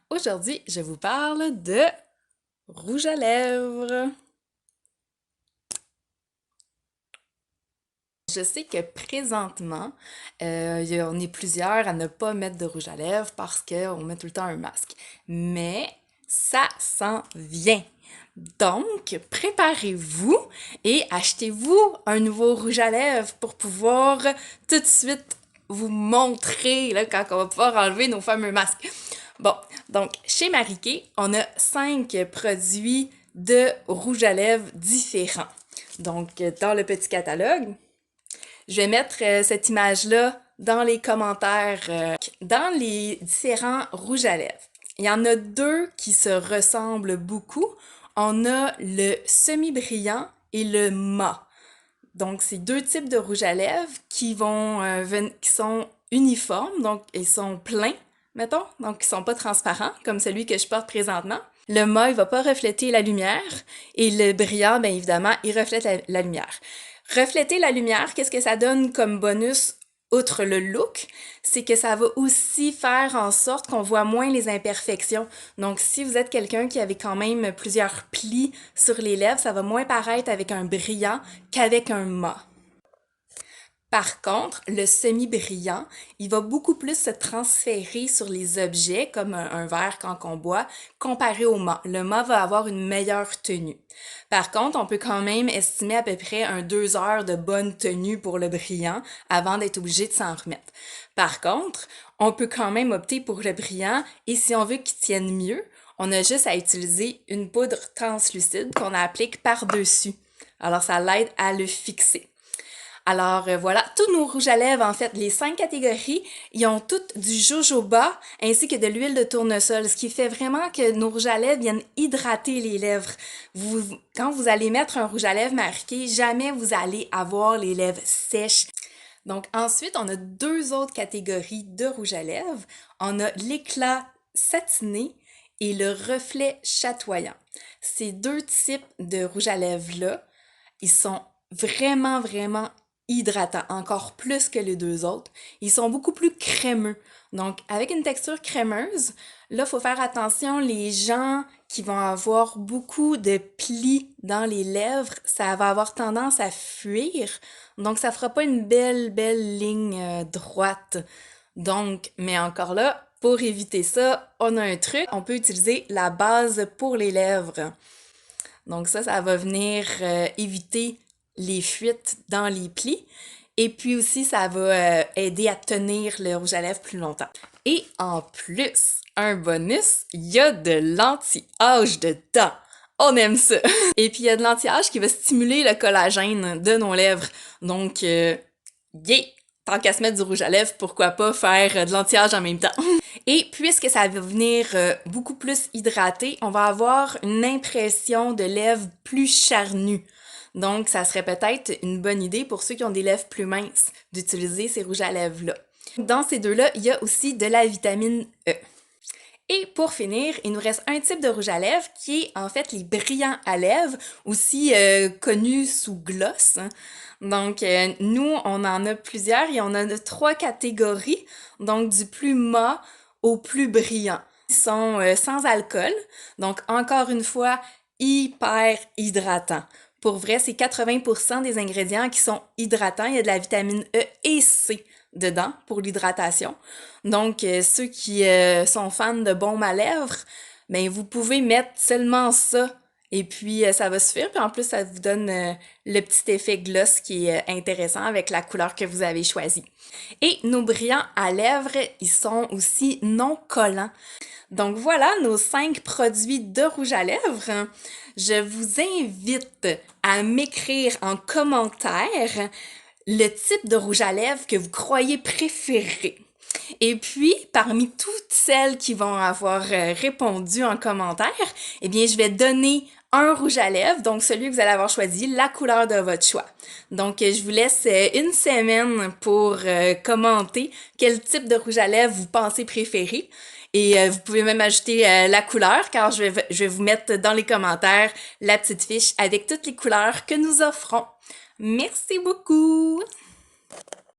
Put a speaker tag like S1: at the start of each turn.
S1: Aujourd'hui, je vous parle de rouge à lèvres. Je sais que présentement, on est plusieurs à ne pas mettre de rouge à lèvres parce qu'on met tout le temps un masque. Mais ça s'en vient. Donc, préparez-vous et achetez-vous un nouveau rouge à lèvres pour pouvoir tout de suite vous montrer là, quand on va pouvoir enlever nos fameux masques. Bon, donc chez Marie-Kay, on a 5 produits de rouge à lèvres différents. Donc, dans le petit catalogue, je vais mettre cette image-là dans les commentaires. Dans les différents rouges à lèvres, il y en a deux qui se ressemblent beaucoup. On a le semi-brillant et le mat. Donc, c'est deux types de rouge à lèvres qui sont uniformes, donc ils sont pleins, mettons, donc ils sont pas transparents, comme celui que je porte présentement. Le mat, il va pas refléter la lumière, et le brillant, bien évidemment, il reflète la lumière. Refléter la lumière, qu'est-ce que ça donne comme bonus outre le look? C'est que ça va aussi faire en sorte qu'on voit moins les imperfections. Donc, si vous êtes quelqu'un qui avait quand même plusieurs plis sur les lèvres, ça va moins paraître avec un brillant qu'avec un mat. Par contre, le semi-brillant, il va beaucoup plus se transférer sur les objets, comme un verre quand on boit, comparé au mat. Le mat va avoir une meilleure tenue. Par contre, on peut quand même estimer à peu près 2 heures de bonne tenue pour le brillant avant d'être obligé de s'en remettre. Par contre, on peut quand même opter pour le brillant et si on veut qu'il tienne mieux, on a juste à utiliser une poudre translucide qu'on applique par-dessus. Alors, ça l'aide à le fixer. Alors voilà, tous nos rouges à lèvres, en fait, les 5 catégories, ils ont toutes du jojoba ainsi que de l'huile de tournesol, ce qui fait vraiment que nos rouges à lèvres viennent hydrater les lèvres. Quand vous allez mettre un rouge à lèvres marqué, jamais vous allez avoir les lèvres sèches. Donc ensuite, on a deux autres catégories de rouge à lèvres. On a l'éclat satiné et le reflet chatoyant. Ces deux types de rouge à lèvres-là, ils sont vraiment hydratants, encore plus que les deux autres. Ils sont beaucoup plus crémeux. Donc, avec une texture crémeuse, là, il faut faire attention, les gens qui vont avoir beaucoup de plis dans les lèvres, ça va avoir tendance à fuir. Donc, ça fera pas une belle ligne droite. Donc, mais encore là, pour éviter ça, on a un truc. On peut utiliser la base pour les lèvres. Donc ça va venir éviter les fuites dans les plis. Et puis aussi, ça va aider à tenir le rouge à lèvres plus longtemps. Et en plus, un bonus, il y a de l'anti-âge dedans. On aime ça! Et puis, il y a de l'anti-âge qui va stimuler le collagène de nos lèvres. Donc, yeah! Tant qu'à se mettre du rouge à lèvres, pourquoi pas faire de l'anti-âge en même temps? Et puisque ça va venir beaucoup plus hydraté, on va avoir une impression de lèvres plus charnues. Donc, ça serait peut-être une bonne idée pour ceux qui ont des lèvres plus minces d'utiliser ces rouges à lèvres-là. Dans ces deux-là, il y a aussi de la vitamine E. Et pour finir, il nous reste un type de rouge à lèvres qui est en fait les brillants à lèvres, aussi connus sous gloss. Donc, nous, on en a plusieurs et on en a 3 catégories, donc du plus mat au plus brillant. Ils sont sans alcool, donc encore une fois, hyper hydratants. Pour vrai, c'est 80% des ingrédients qui sont hydratants. Il y a de la vitamine E et C dedans pour l'hydratation. Donc, ceux qui sont fans de baume à lèvres, ben vous pouvez mettre seulement ça et puis ça va suffire. Puis en plus, ça vous donne le petit effet gloss qui est intéressant avec la couleur que vous avez choisie. Et nos brillants à lèvres, ils sont aussi non collants. Donc voilà nos 5 produits de rouge à lèvres. Je vous invite à m'écrire en commentaire le type de rouge à lèvres que vous croyez préféré. Et puis, parmi toutes celles qui vont avoir répondu en commentaire, eh bien, je vais donner un rouge à lèvres, donc celui que vous allez avoir choisi, la couleur de votre choix. Donc, je vous laisse une semaine pour commenter quel type de rouge à lèvres vous pensez préféré. Et vous pouvez même ajouter la couleur, car je vais vous mettre dans les commentaires la petite fiche avec toutes les couleurs que nous offrons. Merci beaucoup!